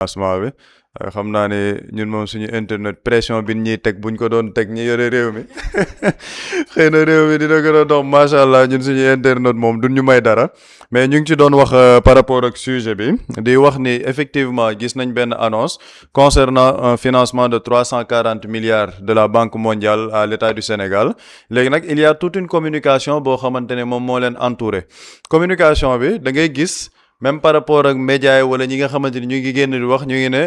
financement bi xam naa ne ñun moom suñu internet pression bi ñuy teg buñ ko doon teg ñi yore réew mi xëy na réew mi dina gën a dox macha allah ñun suñu internet moom duñ ñu may dara mais ñu ngi ci doon wax par rapport ak sujet bi di wax ni effectivement gis nañ benn annonce concernant un financement de 340 milliards de la Banque mondiale à l'État du Sénégal léegi nag il y a toute une communication boo xamante ne moom moo leen entouré communication bi da ngay gis même par rapport ak médias yi wala ñi nga xamante ni ñu ngi génn di wax ñu ngi ne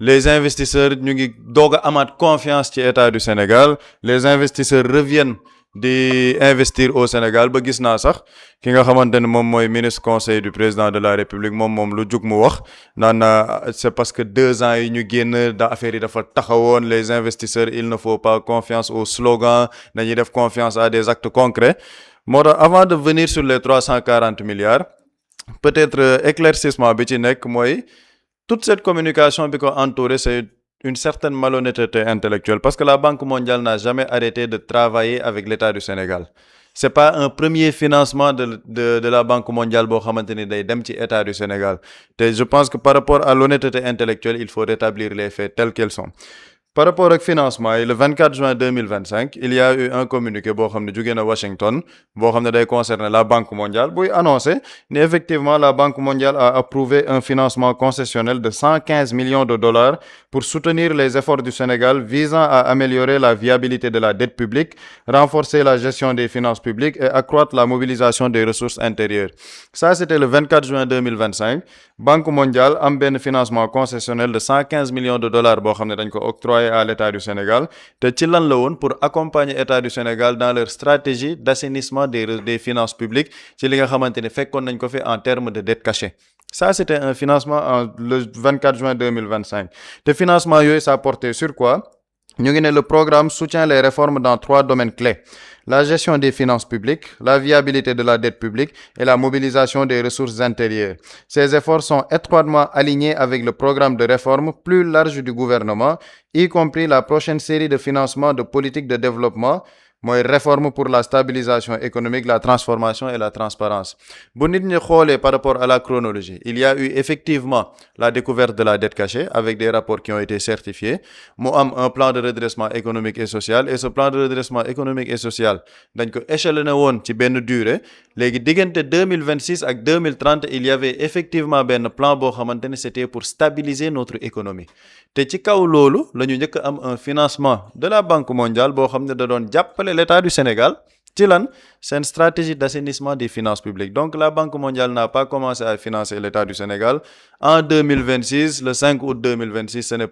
les investisseurs ñu ngi doog a amaat confiance ci état du Sénégal les investisseurs reviennent di investir au Sénégal ba gis naa sax ki nga xamante ne moom mooy ministre conseil du président de la République moom lu jug mu wax naan c'est parce que 2 ans yi ñu génn da affaire yi dafa taxawoon les investisseurs il ne faut pas confiance au slogan dañuy def confiance à des actes concrets moo tax avant de venir sur les 340 milliards peut-être éclaircissement bi ci nekk mooy toute cette communication bi ko entouré c'est une certaine malhonnêteté intellectuelle parce que la Banque mondiale n'a jamais arrêté de travailler avec l'État du Sénégal c'est pas un premier financement de la Banque mondiale boo xamante ni day dem ci État du Sénégal te je pense que par rapport à l'honnêteté intellectuelle il faut rétablir les faits tels qu'ils sont par rapport ak financement yi le 24 juin 2025 il y a eu un communiqué boo xam ne jóge na Washington boo xam ne day concerner la Banque mondiale buy annoncé ni effectivement la Banque mondiale a approuvé un financement concessionnel de 115 millions de dollars pour soutenir les efforts du Sénégal visant à améliorer la viabilité de la dette publique, renforcer la gestion des finances publiques et accroître la mobilisation des ressources intérieures. Ça c'était le 24 juin 2025 Banque mondiale am benn financement concessionnel de 115 millions de dollars boo xam ne dañ ko octroyé à l'État du Sénégal te ci lan la woon pour accompagner État du Sénégal dans leur stratégie d'assainissement des finances publiques ci li nga xamante ne fekkoon nañ ko fi en termes de dette cachée. Ça c'était un financement le 24 juin 2025 te financement yooyu ça portait sur quoi? ñu ngi ne le programme soutient les réformes dans 3 domaines clés. La gestion des finances publiques, la viabilité de la dette publique et la mobilisation des ressources intérieures. Ces efforts sont étroitement alignés avec le programme de réforme plus large du gouvernement, y compris la prochaine série de financements de politique de développement, mooy réforme pour la stabilisation économique, la transformation et la transparence. Bu nit ñi xoolee par rapport à la chronologie, il y a eu effectivement la découverte de la dette cachée avec des rapports qui ont été certifiés. Mu am un plan de redressement économique et social et ce plan de redressement économique et social dañ ko échelonné woon ci benn durée. Léegi diggante 2026 ak 2030 il y avait effectivement benn plan boo xamante ne c'était pour stabiliser notre économie. te ci kaw loolu la ñu njëkk am un financement de la Banque mondiale boo xam ne da doon jàppale l'État du Sénégal ci lan seen stratégie d'assainissement des finances publiques. Donc la Banque mondiale n'a pas commencé à financer l'État du Sénégal en 2026 le 5 août 2026 ce n'est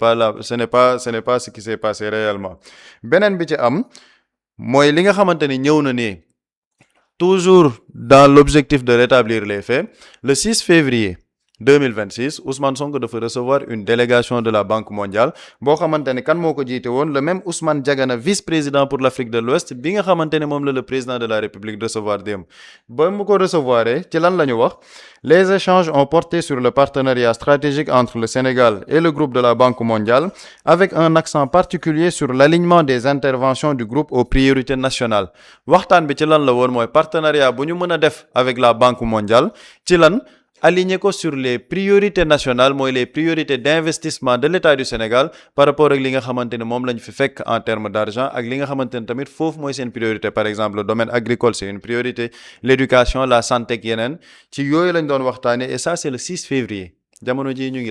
pas ce qui s'est passé réellement. Beneen bi ci am mooy li nga xamante ni ñëw na nii toujours dans l'objectif de rétablir les faits le 6 février 2026 Ousmane Sonko dafa recevoir une délégation de la Banque mondiale boo xamante ne kan moo ko jiite woon le même Ousmane Diagana vice-président pour l'Afrique de l'Ouest bi nga xamante ne moom la le président de la République recevoir démb ba mu ko recevoir ci lan la ñu wax les échanges ont porté sur le partenariat stratégique entre le Sénégal et le groupe de la Banque mondiale avec un accent particulier sur l'alignement des interventions du groupe aux priorités nationales. Waxtaan bi ci lan la woon mooy partenariat bu ñu mën a def avec la Banque mondiale ci lan aligné ko sur les priorités nationales mooy les priorités d'investissement de l'État du Sénégal par rapport ak li nga xamante ne moom lañ fi fekk en termes d'argent ak li nga xamante ne tamit foofu mooy seen priorité. Par exemple le domaine agricole c'est une priorité, l'éducation, la santé ak yeneen ci yooyu lañ doon waxtaane et ça c'est le 6 février jamono ji ñu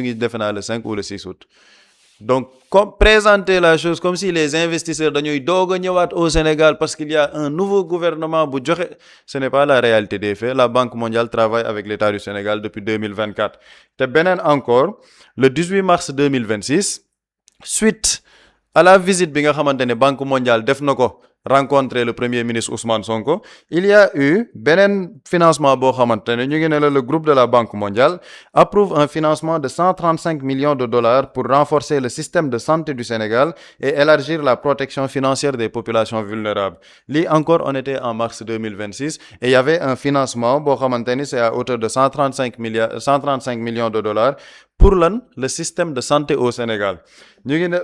ngi defe naa le 5 ou le 6 août. Donc présenter la chose comme si les investisseurs dañuy doog a ñëwaat au Sénégal parce qu'il y a un nouveau gouvernement bu joxe, ce n'est pas la réalité des faits. La Banque mondiale travaille avec l'État du Sénégal depuis 2024 te beneen encore le 18 mars 2026 suite à la visite bi nga xamante ne Banque mondiale def na ko rencontrer le premier ministre Ousmane Sonko, il y a eu beneen financement boo xamante ne ñu ngi ne la le groupe de la Banque mondiale approuve un financement de 135 millions de dollars pour renforcer le système de santé du Sénégal et élargir la protection financière des populations vulnérables. Lii encore on était en mars 2026 et il y avait un financement boo xamante ni c'est à hauteur de 135 millions de dollars pour lan le système de santé au Sénégal ñu ngi ne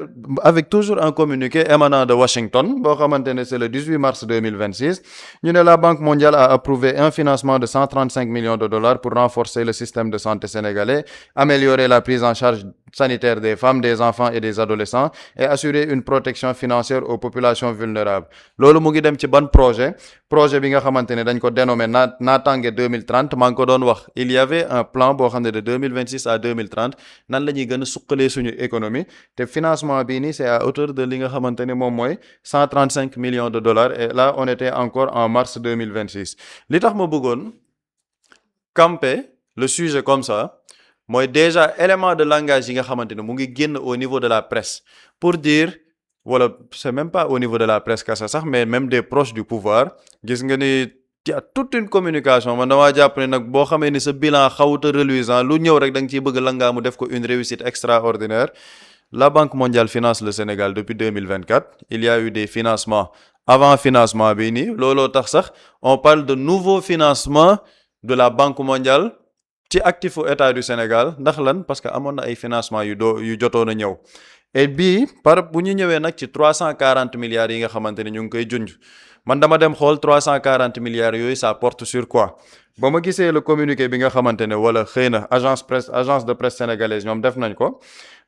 avec toujours un communiqué émanant de Washington boo xamante ne c'est le 18 mars 2026 ñu ne la Banque mondiale a approuvé un financement de 135 millions de dollars pour renforcer le système de santé sénégalais, améliorer la prise en charge sanitaire des femmes, des enfants et des adolescents et assurer une protection financière aux populations vulnérables. Loolu mu ngi dem ci ban projet bi nga xamante ne dañ ko dénommé Natangué 2030 maa ngi ko doon wax il y avait un plan boo xam ne de 2026 à 2030 nan la ñuy gën a suqalee suñu économie te financement bii nii c'est à hauteur de li nga xamante ne moom mooy 135 millions de dollars et là on était encore en mars 2026 li tax ma bëggoon camper le sujet comme ça mooy déjà élément de langage yi nga xamante ne mu ngi génn au niveau de la presse pour dire wala c'est même pas au niveau de la presse kasa sax mais même des proches du pouvoir gis nga ni y a toute une communication man damaa jàpp ne nag boo xamee ni sa bilan xawuta reluisant lu ñëw rek da nga ciy bëgg langaa mu def ko une réussite extraordinaire. La Banque mondiale finance le Sénégal depuis 2024 il y a eu des financements avant financement bi nii looloo tax sax on parle de nouveau financement de la Banque mondiale ci actifu état du Sénégal ndax lan parce que amoon na ay financement yu jotoon a ñëw et bii bu ñu ñëwee nag ci 340 milliards yi nga xamante ne ñu ngi koy junj man dama dem xool 340 milliards yooyu ça porte sur quoi ba ma gisee le communiqué bi nga xamante ne wala xëy na agence de presse sénégalaise ñoom def nañ ko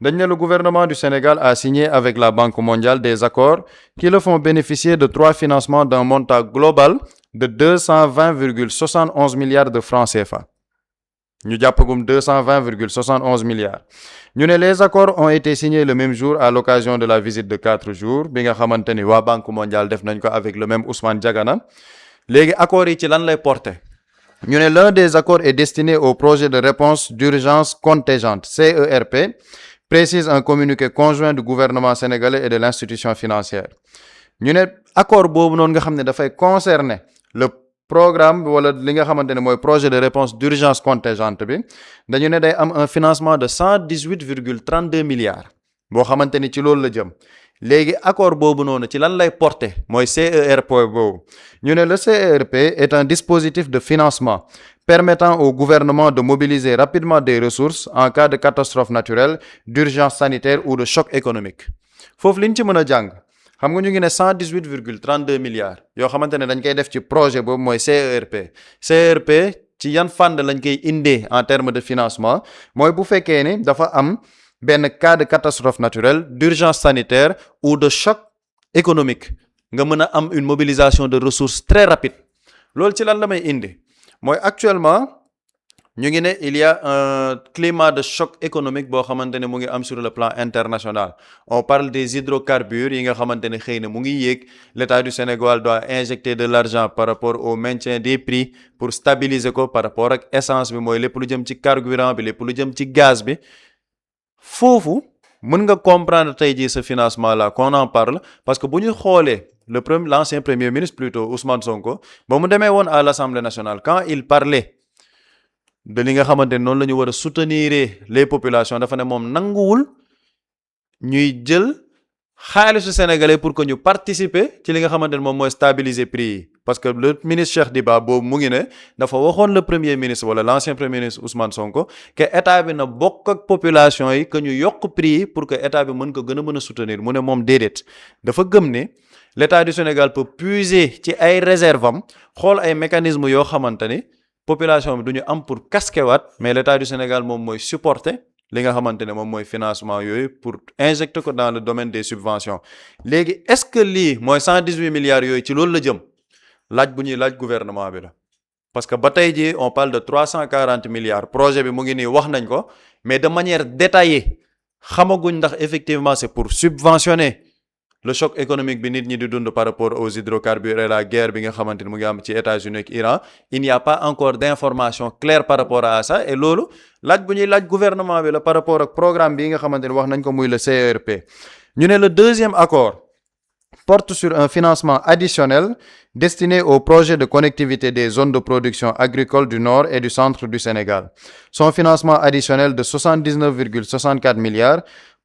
dañ ne le gouvernement du Sénégal a signé avec la Banque mondiale des accords qui le font bénéficier de 3 financements d'un montant global de 220,71 milliards de francs CFA. ñu jàppagum 220,71 milliards ñu ne les accords ont été signés le même jour à l'occasion de la visite de 4 jours bi nga xamante ni waa Banque mondiale def nañ ko avec le même Ousmane Diagana léegi accords yi ci lan lay porter ñu ne l'un des accords est destiné au projet de réponse d'urgence contingente CERP précise un communiqué conjoint du gouvernement sénégalais et de l'institution financière ñu ne accord boobu noonu nga xam ne dafay concerner le programme wala li nga xamante ne mooy projet de réponse d'urgence contingente bi dañu ne day am un financement de 118,32 milliards boo xamante ni ci loolu la jëm léegi accord boobu noonu ci lan lay porter mooy CERP boobu ñu ne le CERP est un dispositif de financement permettant au gouvernement de mobiliser rapidement des ressources en cas de catastrophe naturelle, d'urgence sanitaire ou de choc économique foofu liñ ci mën a jàng xam nga ñu ngi ne 118,32 milliards yoo xamante ne dañ koy def ci projet boobu mooy CERP ci yan fànn lañ koy indee en termes de financement mooy bu fekkee ni dafa am benn cas de catastrophe naturelle d'urgence sanitaire ou de choc économique nga mën a am une mobilisation de ressources très rapide loolu ci lan la may indi mooy actuellement ñu ngi ne il y a un climat de choc économique boo xamante ne mu ngi am sur le plan international on parle des hydrocarbures yi nga xamante ne xëy na mu ngi yéeg l'État du Sénégal doit injecter de l'argent par rapport au maintien des prix pour stabiliser ko par rapport ak essence bi mooy lépp lu jëm ci carburant bi lépp lu jëm ci gaz bi foofu mën nga comprendre tey jii ce financement là qu'on en parle parce que bu ñu xoolee l'ancien premier ministre plutôt Ousmane Sonko ba mu demee woon à l'Assemblée nationale quand il parlait de li nga xamante ne noonu la ñu war a soutenir les populations dafa ne moom nanguwul ñuy jël xaalisu sénégalais pour que ñu participer ci li nga xamante ne moom mooy stabiliser prix yi parce que le ministre Cheikh Diba boobu mu ngi ne dafa waxoon le premier ministre wala l'ancien premier ministre Ousmane Sonko que état bi na bokk ak population yi que ñu yokk prix yi pour que état bi mën ko gën a mën a soutenir mu ne moom déedéet dafa gëm ne l'état du Sénégal peut puiser ci ay réserves am xool ay mécanismes yoo xamante ni population bi du ñu am pour casquewaat mais l'état du Sénégal moom mooy supporter li nga xamante ne moom mooy financement yooyu pour injecter ko dans le domaine des subventions léegi est-ce que lii mooy 118 milliards yooyu ci loolu la jëm laaj bu ñuy laaj gouvernement bi la parce que ba tey jii on parle de 340 milliards projet bi mu ngi nii wax nañ ko mais de manière détaillée xamaguñ ndax effectivement c'est pour subventionner le choc économique bi nit ñi di dund par rapport aux hydrocarbures et la guerre bi nga xamante ni mu ngi am ci États-Unis ak Iran il n'y a pas encore d'information claire par rapport à ça et loolu laaj bu ñuy laaj gouvernement bi la par rapport ak programme bi nga xamante ni wax nañ ko muy le CERP ñu ne le deuxième accord porte sur un financement additionnel destiné au projet de connectivité des zones de production agricole du nord et du centre du Sénégal. Son financement additionnel de 79,64 milliards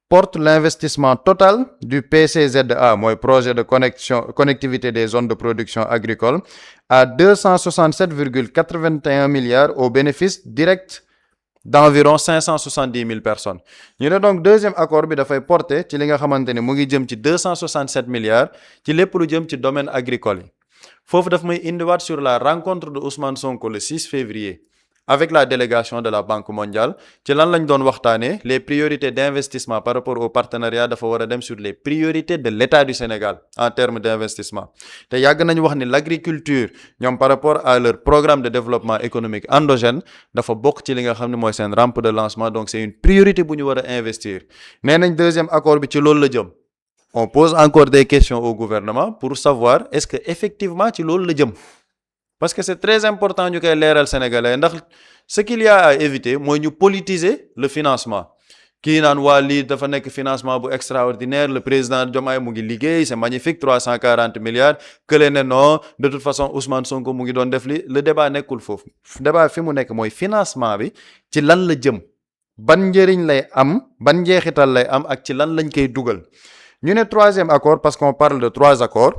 porte l'investissement total du PCZA, mooy projet de connectivité des zones de production agricole, à 267,81 milliards au bénéfice direct d'environ 570 000 personnes ñu ne donc deuxième accord bi dafay porter ci li nga xamante ni mu ngi jëm ci 267 milliards ci lépp lu jëm ci domaine agricole yi foofu daf may indiwaat sur la rencontre de Ousmane Sonko le 6 février avec la délégation de la Banque mondiale ci lan lañ doon waxtaanee les priorités d'investissement par rapport au partenariat dafa war a dem sur les priorités de l'État du Sénégal en termes d'investissement te yàgg nañu wax ni l'agriculture ñoom par rapport à leur programme de développement économique endogène dafa bokk ci li nga xam ne mooy seen rampe de lancement donc c'est une priorité bu ñu war a investir nee nañ deuxième accord bi ci loolu la jëm on pose encore des questions au gouvernement pour savoir est-ce que effectivement ci loolu la jëm parce que c'est très important ñu koy leeral sénégalais ndax ce qu'il y a à éviter mooy ñu politiser le financement kii naan waa lii dafa nekk financement bu extraordinaire le président Diomaye mu ngi liggéey c'est magnifique 340 milliards kële ne non de toute façon Ousmane Sonko mu ngi doon def li le débat nekkul foofu débat fi mu nekk mooy financement bi ci lan la jëm ban njëriñ lay am ban njeexital lay am ak ci lan lañ koy dugal ñu ne troisième accord parce qu'on parle de 3 accords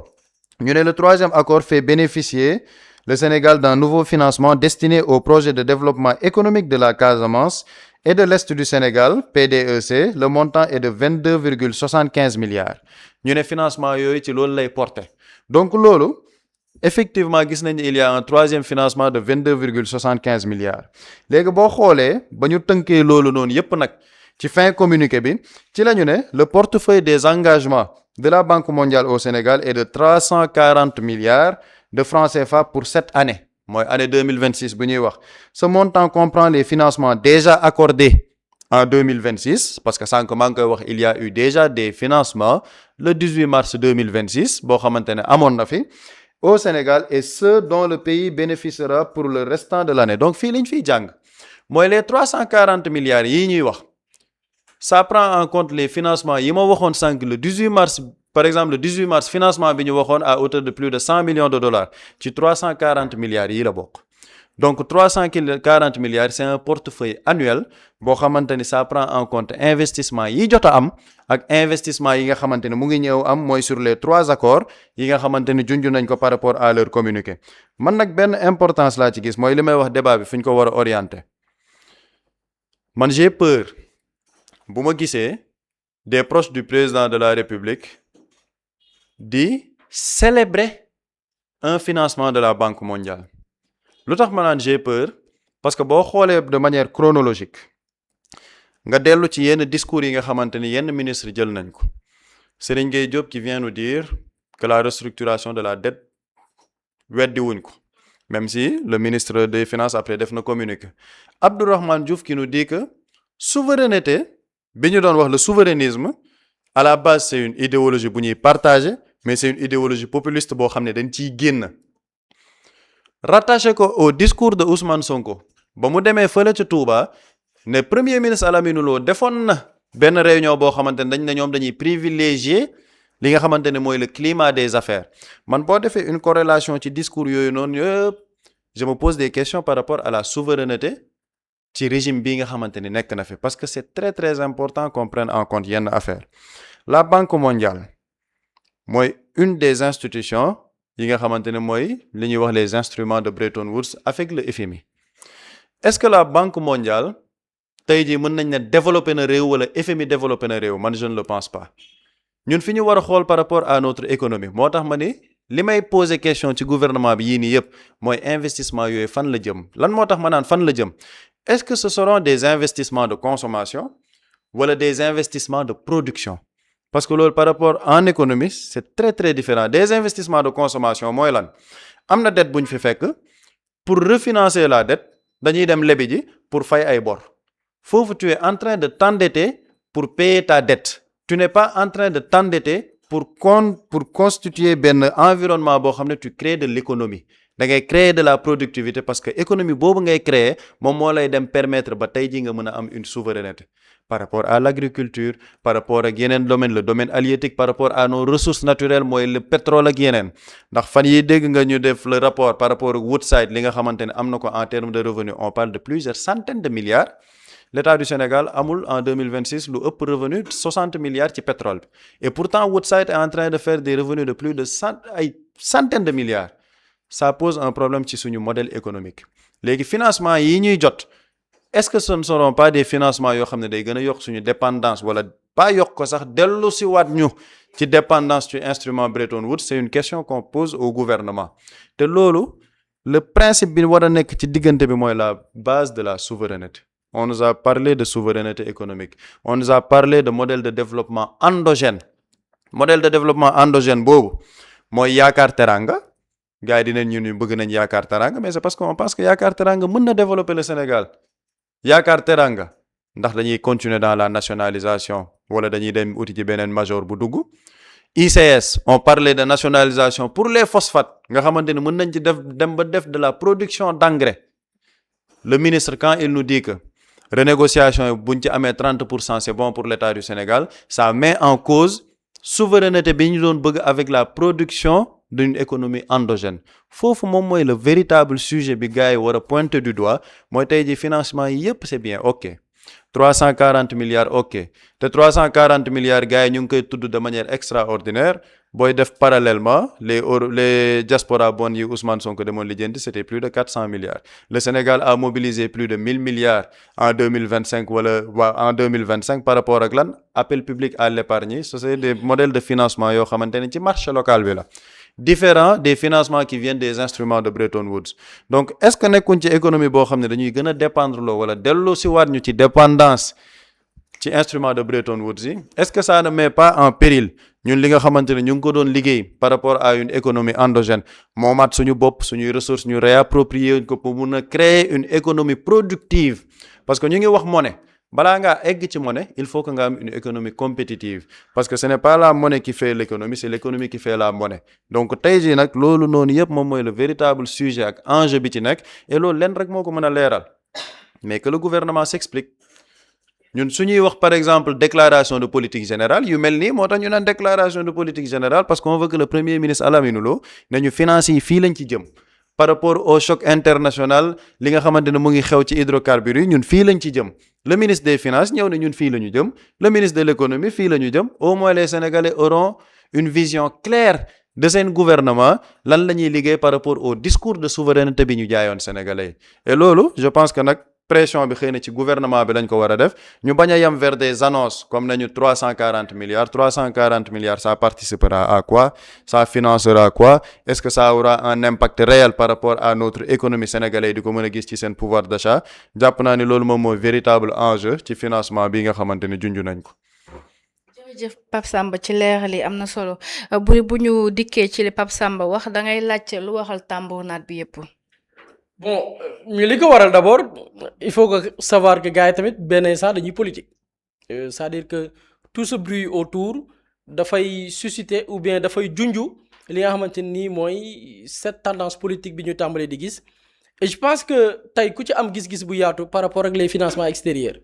ñu ne le troisième accord fait bénéficier le Sénégal d'un nouveau financement destiné au projet de développement économique de la Casamance et de l'Est du Sénégal, PDEC. Le montant est de 22,75 milliards. ñu ne financement yooyu ci loolu lay porter donc loolu effectivement gis nañ il y a un troisième financement de 22,75 milliards léegi boo xoolee ba ñu tënkee loolu noonu yépp nag ci fin communiqué bi ci la ñu ne le portefeuille des engagements de la Banque mondiale au Sénégal est de 340 milliards de francs CFA pour cette année mooy année 2026 bu ñuy wax ce montant comprend les financements déjà accordés en 2026 parce que sànq maa ngi koy wax il y a eu déjà des financements le 18 mars 2026 boo xamante ne amoon na fi au Sénégal et ceux dont le pays bénéficiera pour le restant de l'année donc fii liñ fiy jàng mooy les 340 milliards yi ñuy wax ça prend en compte les financements yi ma waxoon sànq le 18 mars par exemple le 18 mars financement bi ñu waxoon à hauteur de plus de 100 millions de dollars ci 340 milliards yi la bokk donc 340 milliards c'est un portefeuille annuel boo xamante ni ça prend en compte investissement yi jot a am ak investissement yi nga xamante ni mu ngi ñëw am mooy sur les 3 accords yi nga xamante ni junj nañ ko par rapport à leur communiqué man nag benn importance laa ci gis mooy li may wax débat bi fi ñu ko war a orienter man j'ai peur bu ma gisee des proches du président de la République di célébrer un financement de la Banque mondiale lu tax ma naan j'ai peur parce que boo xoolee de manière chronologique nga dellu ci yenn discours yi nga xamante ni yenn ministre jël nañ ko Serigne Gueye Diop qui vient nous dire que la restructuration de la dette weddi wuñ ko même si le ministre des Finances après def na communiqué Abdourahmane Diouf qui nous dit que souveraineté bi ñu doon wax le souverainisme à la base c'est une idéologie bu ñuy partager mais c'est une idéologie populiste boo xam ne dañ ciy génn rattaché ko au discours de Ousmane Sonko ba mu demee fële ca Touba ne premier ministre Alamine Lo defoon na benn réunion boo xamante ne dañ ne ñoom dañuy privilégier li nga xamante ne mooy le climat des affaires man boo defee une corrélation ci discours yooyu noonu yëpp je me pose des questions par rapport à la souveraineté ci régime bii nga xamante ni nekk na fi parce que c'est très très important qu'on prenne en compte yenn affaire la Banque mondiale mooy une des institutions yi nga xamante ne mooy li ñuy wax les instruments de Bretton Woods avec le FMI est-ce que la Banque mondiale tey jii mën nañ ne développer na réew wala FMI développer na réew man je ne le pense pas ñun fi ñu war a xool par rapport à notre économie moo tax ma ni li may poser question ci gouvernement bi yii nii yëpp mooy investissement yooyu fan la jëm lan moo tax ma naan fan la jëm est-ce que ce seront des investissements de consommation wala des investissements de production parce que loolu par rapport en économie c'est très très différent des investissements de consommation mooy lan am na dette bu ñu fi fekk pour refinancer la dette dañuy dem lebi ji pour fay ay bor foofu tu es en train de t'endetter pour payer ta dette tu n'es pas en train de t'endetter pour constituer benn environnement boo xam ne tu crées de l'économie da ngay créer de la productivité parce que économie boobu ngay créer moom moo lay dem permettre ba tey ji nga mën a am une souveraineté par rapport à l'agriculture par rapport ak yeneen domaine le domaine halieutique par rapport à nos ressources naturelles mooy le pétrole ak yeneen ndax fan yi dégg nga ñu def le rapport par rapport ak Woodside li nga xamante ne am na ko en termes de revenus on parle de plusieurs centaines de milliards l'État du Sénégal amul en 2026 lu ëpp revenu 60 milliards ci pétrole bi et pourtant Woodside est en train de faire des revenus de plus de centaines de milliards ça pose un problème ci suñu modèle économique léegi financement yi ñuy jot est-ce que ce ne seront pas des financements yoo xam ne day gën a yokk suñu dépendance wala pas yokk ko sax dellu si waat ñu ci dépendance ci instrument Bretton Woods? C'est une question qu'on pose au gouvernement. te loolu le principe bi war a nekk ci diggante bi mooy la base de la souveraineté. On nous a parlé de souveraineté économique. On nous a parlé de modèle de développement endogène. Modèle de développement endogène boobu mooy yaakaar teranga. gars yi dinañ ñu bëgg nañ yaakaar teranga, mais c'est parce qu'on pense que yaakaar teranga mën na développer le Sénégal. yaakaar teranga ndax dañuy continuer dans la nationalisation wala dañuy dem uti ci beneen major bu dugg. ICS, on parlait de nationalisation pour les phosphates nga xamante ne mën nañ ci dem ba def de la production d'engrais. Le ministre, quand il nous dit que renégociation buñ ci amee 30%, c'est bon pour l'État du Sénégal, ça met en cause souveraineté bi ñu doon bëgg avec la production d'une économie endogène. Foofu moom mooy le véritable sujet bi gars yi war a pointer du doigt. mooy tey ji financement yi yëpp c'est bien, ok 340 milliards, ok te 340 milliards gars yi ñu ngi koy tudd de manière extraordinaire. booy def parallèlement les diaspora bonds yi Ousmane Sonko demoon lijjanti, c'était plus de 400 milliards. Le Sénégal a mobilisé plus de 1000 milliards en 2025 en 2025 par rapport ak lan appel public à l'épargne. C'est des modèles de financement yoo xamante ne ci marché local bi la. Différent des financements qui viennent des instruments de Bretton Woods. Donc est-ce que nekkuñ ci économie boo xam ne dañuy gën a dépendre loo wala delloo si waat ñu ci dépendance ci instrument de Bretton Woods yi? Est-ce que ça ne met pas en péril ñun li nga xamante ne ñu ngi ko doon liggéey par rapport à une économie endogène, moomaat suñu bopp suñuy ressources ñu réapproprier ko pour mun a créer une économie productive? Parce que ñu ngi wax monnaie. balaa ngaa egg ci monnaie, il faut que nga am une économie compétitive, parce que ce n'est pas la monnaie qui fait l'économie, c'est l'économie qui fait la monnaie. Donc tey jii nag loolu noonu yëpp moom mooy le véritable sujet ak enjeu bi ci nekk, et loolu leen rek moo ko mën a leeral, mais que le gouvernement s'explique. ñun suñuy wax par exemple déclaration de politique générale yu mel nii moo tax ñu naan déclaration de politique générale, parce qu'on veut que le premier ministre Aly Ngouille Ndiaye nañu finances yi fii lañ ci jëm. Par rapport au choc international li nga xamante ne mu ngi xew ci hydrocarbures yi ñun fii lañ ci jëm. Le ministre des finances ñëw ne ñun fii la ñu jëm, le ministre de l'économie fii la ñu jëm. Au moins les Sénégalais auront une vision claire de seen gouvernement lan la ñuy liggéey par rapport au discours de souveraineté bi ñu jaayoon Sénégalais yi. Et loolu je pense que nag pression bi xëy na ci gouvernement bi lañ ko war a def, ñu bañ a yem vers des annonces comme nañu 340 milliards. 340 milliards, ça participera à quoi? Ça financera quoi? Est-ce que ça aura un impact réel par rapport à notre économie sénégalaise di ko mën a gis ci seen pouvoir d'achat? jàpp naa ni loolu moom mooy véritable enjeu ci financement bi nga xamante ne junj nañ ko. jërëjëf Pape Samba ci leeral yi am na solo. bu ñu dikkee ci li Pape Samba wax da ngay laajte lu waxal tambour naat bi yëpp. Bon ñu li ko waral d'abord il faut que savoir que gars yi tamit benn instant dañuy politique. C'est-à-dire que tout ce bruit autour dafay susciter ou bien dafay junju li nga xamante ni mooy cette tendance politique bi ñu tàmbalee di gis. Et je pense que tey ku ci am gis-gis bu yaatu par rapport ak les financements extérieurs,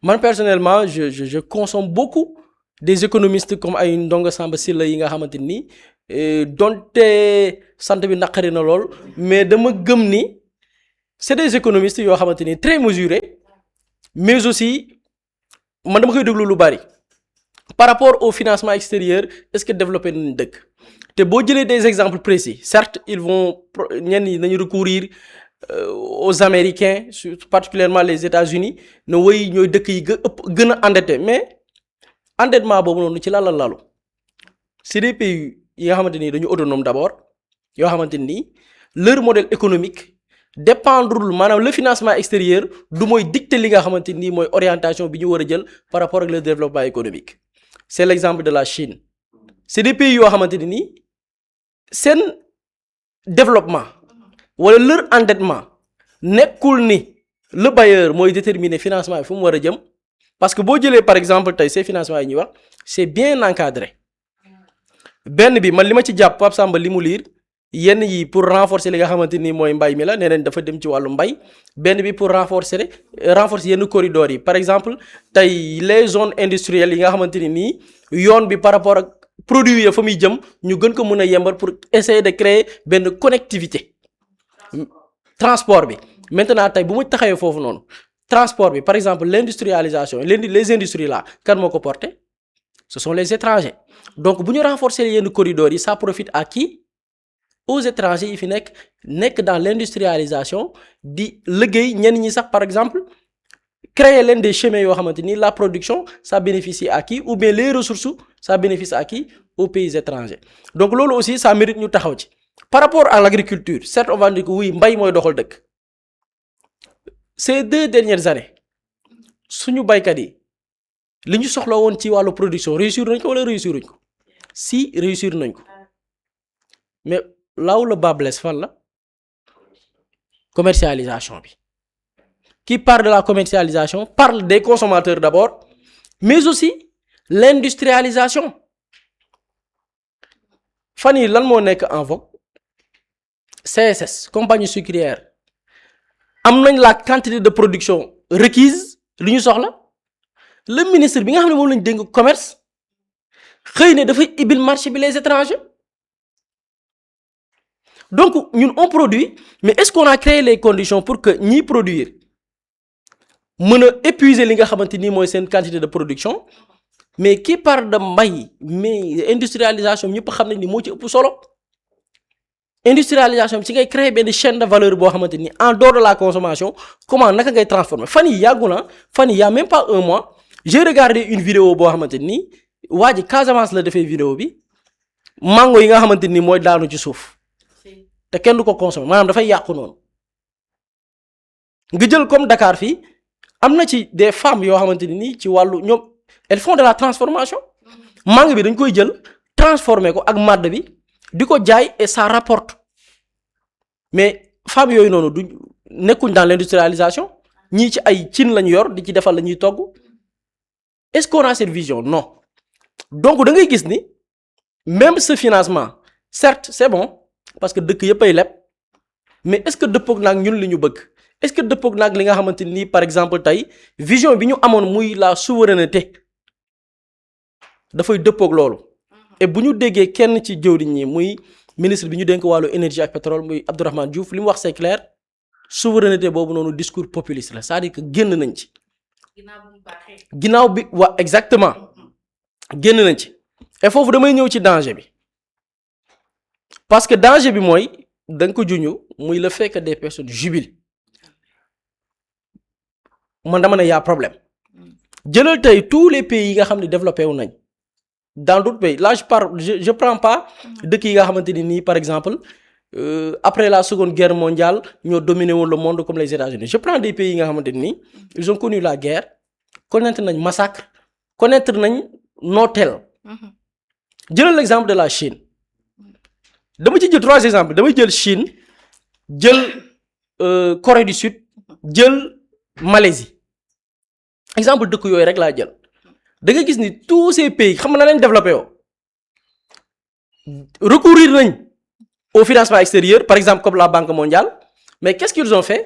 man personnellement je consomme beaucoup des économistes comme ay Ndongo Samba Sylla yi nga xamante ni donte sant bi naqari na lool, mais dama gëm ni c'est des économistes yoo xamante ni très mesurés, mais aussi man dama koy déglu lu bari par rapport au financement extérieur. Est-ce que développé nañ dëkk? te boo jëlee des exemples précis, certes ils vont ñenn ñi nañu recourir aux Américains, particulièrement les États-Unis, ne woy ñooy dëkk yi gën a endetté, mais endettement boobu noonu ci lan la lalu? C'est des pays yi nga xamante ni dañu autonome d'abord, yoo xamante ni leur modèle économique dépendrul, maanaam le financement extérieur du mooy dicter li nga xamante ni mooy orientation bi ñu war a jël par rapport ak le développement économique. C'est l'exemple de la Chine. C'est des pays yoo xamante ni seen développement wala leur endettement nekkul ni le bailleur mooy déterminer financement bi fu mu war a jëm, parce que boo jëlee par exemple tey ces financements yi ñuy wax c'est bien encadré. benn bi man li ma ci jàpp Pape Samba li mu liir yenn yi pour renforcer li nga xamante ni mooy mbay mi la, nee nañ dafa dem ci wàllu mbay. benn bi pour renforcer yenn corridors yi, par exemple tey les zones industrielles yi nga xamante ni nii yoon bi par rapport ak produit ya fa muy jëm ñu gën ko mën a yembar pour essayer de créer benn connectivité. Transport bi maintenant tey bu mu taxawee foofu noonu, transport bi par exemple l'industrialisation, les industries là kan moo ko porté? Ce sont les étrangers. Donc bu ñu renforcer yenn corridors yi, ça profite à qui? Aux étrangers yi fi nekk dans l'industrialisation di liggéey. ñenn ñi sax par exemple créer leen des chemins yoo xamante ni la production ça bénéficie à qui ou bien les ressources ça bénéficie à qui aux pays étrangers donc loolu aussi ça mérite ñu taxaw ci par rapport à l'agriculture certes on va dire que oui mbay mooy doxal dëkk ces 2 dernières années suñu baykat yi li ñu soxla woon ci wàllu production réussir nañ ko wala réussir nañ ko si réussir nañ ko mais là où le bas blesse fan la commercialisation bi qui parle de la commercialisation parle des consommateurs d'abord mais aussi l'industrialisation fan yi lan moo nekk en vogue CSS compagnie sucrière am nañ la quantité de production requise li ñu soxla le ministre bi nga xam ne moom lañ dénk commerce xëy ne dafay ibil marché bi les étrangers donc ñun on produit mais est-ce qu'on a créé les conditions pour que ñiy produire mën a épuiser li nga xamante ni mooy seen quantité de production mais qui parle de mbay mais industrialisation ñëpp xam nañ ni moo ci ëpp solo industrialisation ci ngay créer benn chaîne de valeur boo xamante ni en dehors de la consommation comment naka ngay transformer fan yi yàggu na fan yi y a même pas un mois j'ai regardé une vidéo boo xamante ni waa ji Casamance la defee vidéo bi mango yi nga xamante ni mooy daanu ci suuf te kenn du ko consommer maanaam dafay yàqu noonu nga jël comme Dakar fii am na ci des femmes yoo xamante ni ci wàllu ñoom elles font de la transformation mango bi dañ koy jël transformer ko ak màdd bi di ko jaay et ça rapporte mais femmes yooyu noonu du nekkuñ dans l'industrialisation ñii ci ay cin lañu yor di ci defal la ñuy togg est-ce qu'on a cette vision non donc da ngay gis ni même ce financement certes c'est bon parce que dëkk yëpp ay leb mais est-ce que dëppoog naag ñun li ñu bëgg est-ce que dëppoog naag li nga xamante ni par exemple tey vision bi ñu amoon muy la souveraineté dafay dëppoog loolu et bu ñu déggee kenn ci jëwriñ ñi muy ministre bi ñu dénk wàllu énergie ak pétrole muy Abdourahmane Diouf li mu wax c'est clair souveraineté boobu noonu discours populiste la c'est-à-dire que génn nañ ci ginnaaw bi waa exactement génn nañ ci et foofu damay ñëw ci danger bi parce que danger bi mooy da nga ko juñu muy le fait que des personnes jubilent man dama ne y a problème jëlal tey tous les pays yi nga xam ne développé wu nañ dans d'autres pays là je prends pas dëkk yi nga xamante ni nii par exemple après la seconde guerre mondiale ñoo dominé woon le monde comme les États-Unis je prends des pays yi nga xamante ni nii ils ont connu la guerre connaître nañ massacre connaître nañ nooteel jëlal l'exemple de la Chine dama ci jël 3 exemples damay jël Chine jël Corée du Sud jël Malaisie exemple dëkk yooyu rek laa jël da nga gis ni tous ces pays xam na leen développé yoo recourir nañ au financement extérieur par exemple comme la Banque mondiale mais qu'est-ce qu'ils ont fait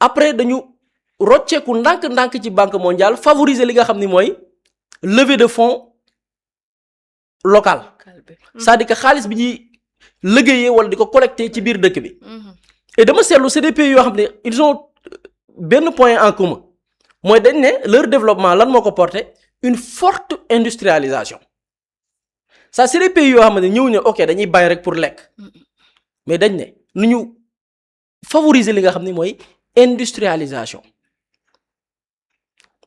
après dañu rocceeku ndànk-ndànk ci Banque mondiale favoriser li nga xam ni mooy levée de fonds local c'est-à-dire que xaalis bi ñuy liggéeyee wala di ko collecter ci biir dëkk bi et dama seetlu c'est des pays yoo xam ne ils ont benn point en commun mooy dañ ne leur développement lan moo ko porté une forte industrialisation ça c'est des pays yoo xam ne ñëw ne ok dañuy bàyyi rek pour lekk mais dañ ne nu ñu favoriser li nga xam ne mooy industrialisation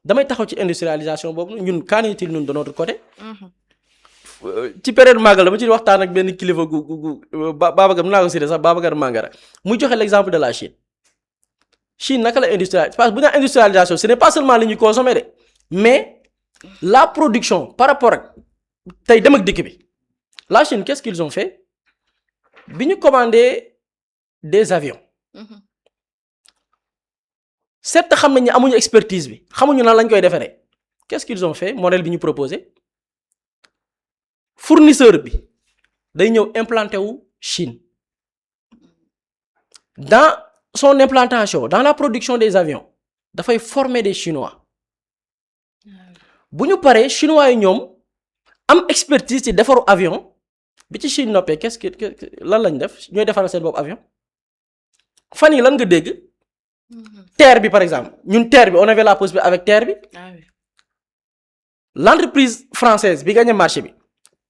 damay taxaw ci industrialisation boobu ñun qu'en est-il ñun de notre côté ci période Magal dama ci waxtaan ak benn kilifa gu Babacar mën naa ko citer sax Babacar Mangara muy joxe l'exemple de la Chine naka la industrialisation parce que bu ñu industrialisation ce n'est pas seulement li ñuy consommer de mais la production par rapport ak tey dem ak dikk bi la Chine qu'est-ce qu'ils ont fait bi ñu commandé des avions certes xam nañ ne amuñu expertise bi xamuñu nan lañ koy defaree qu'est-ce qu'ils ont fait modèle bi ñu proposé fournisseur bi day ñëw implanté wu Chine dans son implantation dans la production des avions dafay former des Chinois bu ñu paree Chinois yi ñoom am expertise ci defaru avion bi ci Chine noppee qu'est-ce que lan lañ def ñooy defaral seen bopp avion fan yi lan nga dégg terre bi par exemple ñun terre bi on avait la possibilité avec terre bi l'entreprise française bi gagné marché bi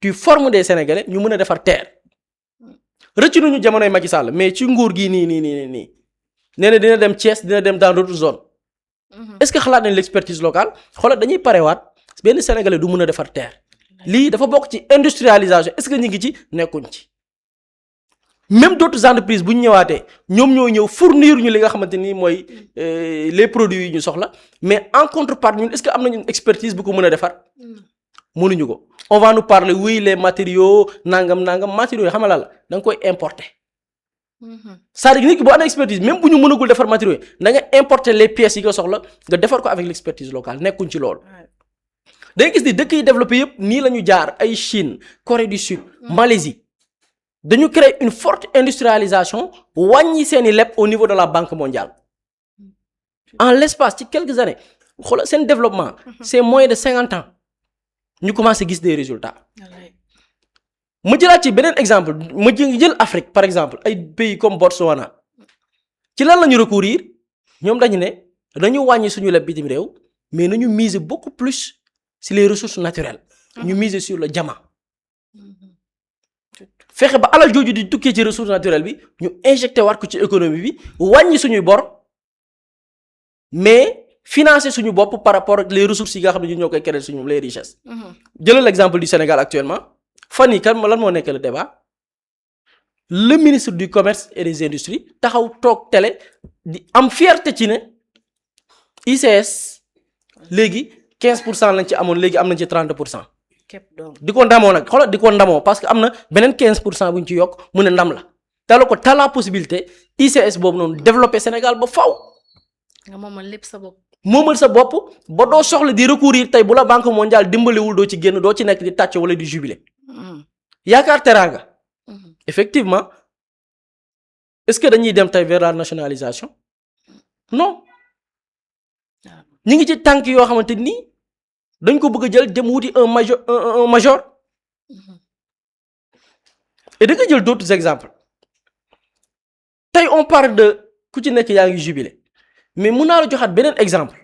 tu formes des Sénégalais ñu mën a defar terre rëcc nañu jamonoy Macky Sall mais ci nguur gi nii nee na dina dem Thiès dina dem dans d'autres zones est-ce que xalaat nañ l'expertise locale xoolal dañuy parewaat benn sénégalais du mën a defar terre lii dafa bokk ci industrialisation est-ce que ñu ngi ci nekkuñ ci même d'autres entreprises bu ñu ñëwaatee ñoom ñoo ñëw fournir ñu li nga xamante ni mooy les produits yi ñu soxla mais en contrepartie ñun est-ce que am nañu expertise bu ko mën a defar mënuñu ko on va nous parler oui les matériaux nangam matériaux yi xam nga la da nga koy importer c'est-à-dire nit ki boo amee expertise même bu ñu mënagul defar matériaux yi da nga importer les pièces yi nga soxla nga defar ko avec l'expertise locale nekkuñ ci loolu da nga gis ni dëkk yi développé yëpp nii la ñu jaar ay Chine Corée du Sud Malaisie dañu créer une forte industrialisation wàññi seeni leb au niveau de la Banque mondiale en l'espace ci quelques années xoolal seen développement c'est moins de 50 ans ñu commencé gis des résultats ma jëlaat ci beneen exemple ma jël Afrique par exemple ay pays comme Botswana ci lan la ñu recourir ñoom dañu ne dañu wàññi suñu leb bitim réew mais nañu miser beaucoup plus sur les ressources naturelles ñu miser sur le diamant fexe ba alal jooju di tukkee ci ressource naturelle bi ñu injecté waat ko ci économie bi wàññi suñuy bor mais financer suñu bopp par rapport ak les ressources yi nga xam ne ñu ñoo koy créer suñu les richesses. jëlal l'exemple du Sénégal actuellement fan yi kan lan moo nekk le débat le ministre du commerce et des industries taxaw toog télé di am fierté ci ne ICS léegi 15% lañ ci amoon léegi am nañ ci 30%. di ko ndamoo nag xoolal di ko ndamoo parce que am na beneen 15% bu ñu ci yokk mu ne ndam la tala ko la possibilité ICS boobu noonu développer Sénégal ba faw nga moomal lépp sa bopp. moomal sa bopp ba doo soxla di recourir tey bu la Banque mondiale dimbaliwul doo ci génn doo ci nekk di tàcc wala di jubiler yaakaar teraanga effectivement est-ce que dañuy dem tey vers la nationalisation non ñi ngi ci tànk yoo xamante ni dañ ko bëgg a jël dem wuti un major et da nga jël d'autres exemples tey on parle de ku ci nekk yaa ngi jubilé mais mun naa la joxaat beneen exemple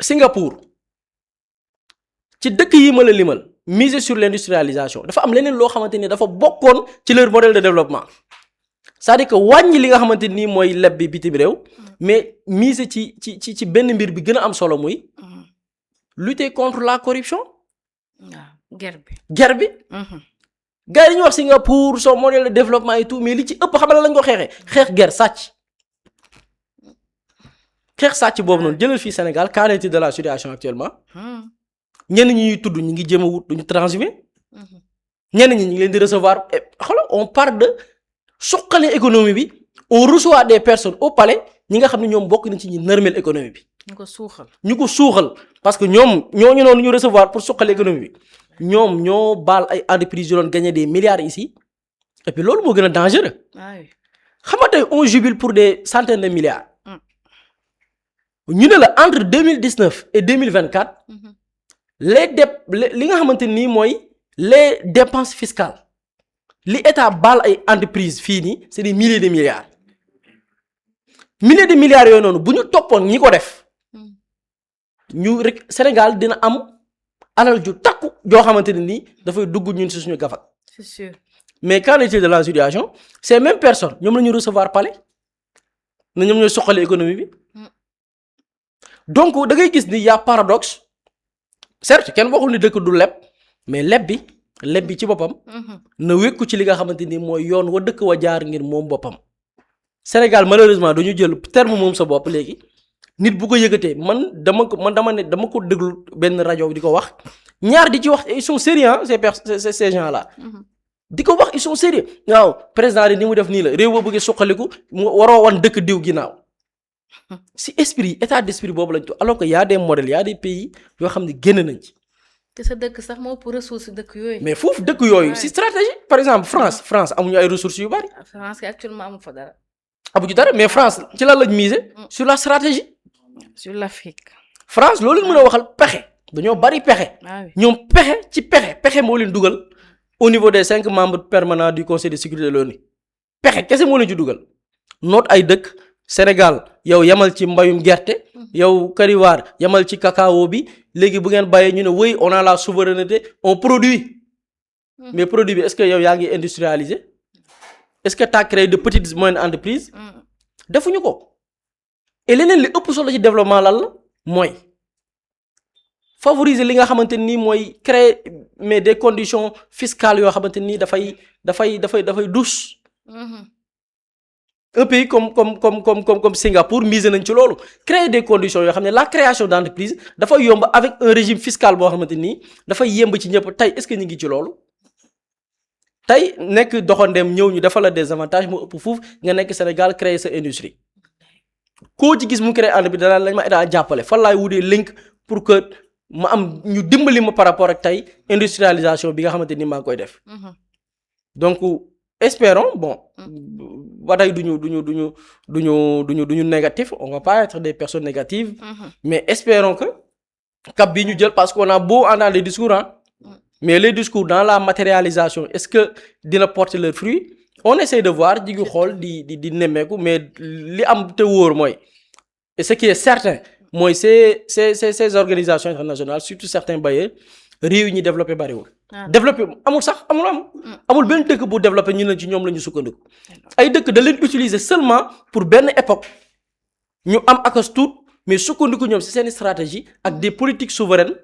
Singapour ci dëkk yi ma la limal miser sur l'industrialisation dafa am leneen loo xamante ni dafa bokkoon ci leur modèle de développement c'est-à-dire que wàññi li nga xamante ni mooy leb bi bitim réew mais miser ci benn mbir bi gën a am solo muy lutter contre la corruption. guerre bi. gars yi dañuy wax Singapour son modèle de développement et tout mais li ci ëpp xam la lañ ko xeexee xeex guerre sàcc boobu noonu jëlal fii Sénégal qu'en est-il de la situation actuellement. ñenn ñi ñuy tudd ñu ngi jéem a wut duñu transhumer. ñenn ñi ñu ngi leen di recevoir xoolal on parle de suqali économie bi on reçoit des personnes au palais ñi nga xam ne ñoom bokk nañ ci ñi nërmeel économie bi. ñu ko suuxal parce que ñoom ñooñu noonu ñu recevoir pour suqali économie bi ñoom ñoo baal ay entreprises yu doon gagner des milliards ici et puis loolu moo gën a dangereux. xam nga tey on jubile pour des centaines de milliards. ñu ne la entre 2019 et 2024 li nga xamante nii mooy les dépenses fiscales li état baal ay entreprises fii nii c'est des milliers de milliards yooyu noonu bu ñu toppoon ñi ko def ñu rek Sénégal dina am alal ju takku joo xamante ne nii dafay dugg ñun ci suñu gafak. C'est sûr. mais qu'en est-il de la situation ces mêmes personnes ñoom la ñu recevoir palais na ñoom ñooy soxali économie bi donc da ngay gis ni y a paradoxe certes kenn waxul ni dëkk du leb mais leb bi ci boppam na wékku ci li nga xamante ni mooy yoon wa dëkk wa jaar ngir moom boppam Sénégal malheureusement dañu jël terme moom sa bopp léegi nit bu ko yëgatee dama ko déglu benn rajo di ko wax ñaar di ci wax ils sont sérieux ces gens là di ko wax ils sont sérieux waaw président ni mu def nii la réew boo bëggee suqaliku mu waroo wan dëkk diw ginnaaw si état d'esprit boobu lañ to alors que y a des modèles y a des pays yoo xam ne génn nañ ci. te sa dëkk sax moo pour ressources dëkk yooyu. mais foofu dëkk yooyu si stratégie par exemple France amuñu ay ressources yu bari. France actuellement amu fa dara. amuñu dara mais France ci lan lañ miser sur la stratégie. sur l'Afrique. France loolu mën a waxal pexe dañoo bari pexe. ñoom pexe moo leen dugal au niveau des 5 membres permanents du conseil de sécurité de l'ONU pexe kese moo leen ci dugal noot ay dëkk. Sénégal yow yamal ci mbayum gerte yow Kariwaar yamal ci cacao bi léegi bu ngeen bàyyee ñu ne oui on a la souveraineté on produit mais produit bi est-ce que yow yaa ngi industrialiser est-ce que t'as créé de petites moyennes entreprises defuñu ko et leneen li ëpp solo ci développement lan la mooy favoriser li nga xamante ni mooy créer mais des conditions fiscales yoo xamante ni dafay douce. Un pays comme Singapour mise nañ ci loolu créer des conditions yoo xam ne la création d'entreprise dafay yomb avec un régime fiscal boo xamante ni dafay yemb ci ñëpp tey est-ce que ñu ngi ci loolu. tey nekk doxandeem ñëw ñu dafa la des avantages moo ëpp fuuf nga nekk Sénégal créer sa industrie koo ci gis mu créer entreprise danaa lañ ma état jàppale fan laay wutee link pour que ma am ñu dimbali ma par rapport ak tey industrialisation bi nga xamante ni maa ngi koy def. Donc espérons bon ba tey duñu négatif on va pas être des personnes négatives. Mais espérons que cap bi ñu jël parce qu'on a beau entendre les discours mais les discours dans la matérialisation est-ce que dina porter leurs fruits on essaie de voir di xool di nemmeeku mais li am te wóor mooy et ce qui est certain mooy ces organisations internationales surtout certains bailleurs réew yi ñuy développé bariwul. développé amul benn dëkk bu développé ñu ne ci ñoom la ñu sukkandiku. ay dëkk da leen utiliser seulement pour benn époque ñu am akas tuut mais sukkandiku ñoom ci seen stratégie ak des politiques souveraines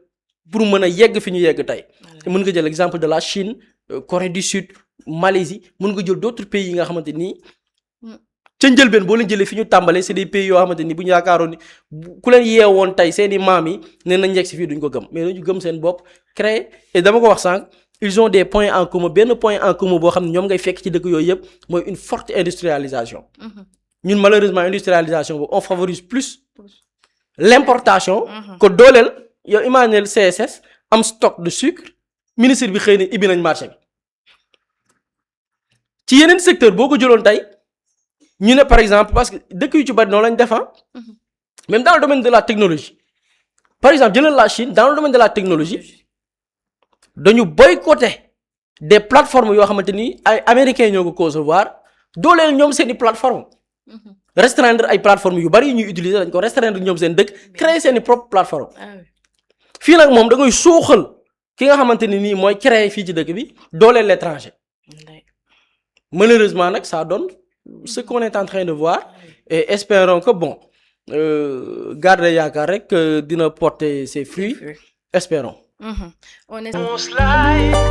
pour mën a yegg fi ñu yegg tey. mën nga jël exemple de la Chine Corée du Sud Malaisie mën nga jël d'autres pays yi nga xamante ni ca njëlbeen boo leen jëlee fi ñu tàmbalee c'est des pays yoo xamante ni bu ñu yaakaaroon ni ku leen yeewoon tey seeni maam yi nee nañ yegg si fii duñ ko gëm mais dañu gëm seen bopp créer et dama ko wax sànq ils ont des points en commun benn point en commun boo xam ne ñoom ngay fekk ci dëkk yooyu yëpp mooy une forte industrialisation. ñun malheureusement industrialisation boobu on favorise plus l'importation que dooleel yow imaginez CSS am stock de sucre ministre bi xëy na ibbi nañ marché bi ci yeneen secteur boo ko jëloon tey ñu ne par exemple parce que dëkk yu ci bari noonu lañ def même dans le domaine de la technologie par exemple jëlal la Chine dans le domaine de la technologie dañu boycotter des plateformes yoo xamante ni ay américains ñoo ko concevoir dooleel ñoom seeni plateforme restreindre ay plateformes yu bari yu ñuy utiliser dañ ko restreindre ñoom seen dëkk créer seeni propre plateforme fii nag moom da ngay suuxal ki nga xamante ni nii mooy créer fii ci dëkk bi dooleel l'étranger malheureusement nag ça donne ce qu'on est en train de voir et espérons que bon garder yaakaar rek dina porter ses fruits espérons.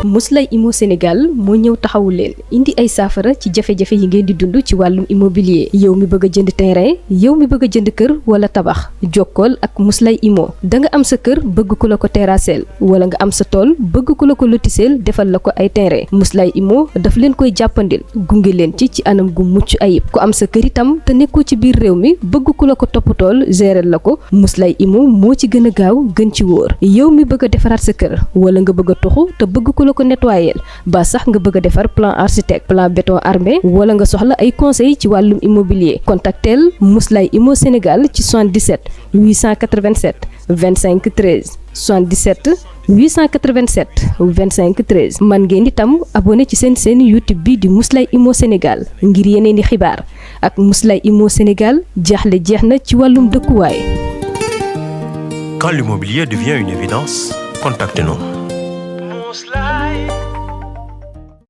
Muslay Immo Sénégal moo ñëw taxawu leen indi ay saafara ci jafe-jafe yi ngeen di dund ci wàllum immobilier yow mi bëgg a jënd terrain yow mi bëgg a jënd kër wala tabax jokkool ak Muslay Immo da nga am sa kër bëgg ku la ko terrasseel wala nga am sa tool bëgg ku la ko lotiseel defal la ko ay terrain Muslay Immo daf leen koy jàppandil gunge leen ci anam gu mucc ayib ku am sa kër itam te nekkoo ci biir réew mi bëgg ku la ko toppatool gérer la ko Muslay Immo moo ci gën a gaaw gën ci wóor yow mi bëgg a defaraat sa kër wala nga bëgg a toxu te bëgg ku la ko nettoyer ba sax nga bëgg a defar plan architecte plan béton armé wala nga soxla ay conseil ci wàllum immobilier contactel Muslay Immo Sénégal ci 77 887 25 13 77 887 25 13 man ngeen itam abonné ci seen YouTube bi di Muslay Immo Sénégal ngir yeneen i xibaar ak Muslay Immo Sénégal jaaxle jeex na ci wàllum dëkkuwaay. Quand l'immobilier devient une évidence, contactez-nous.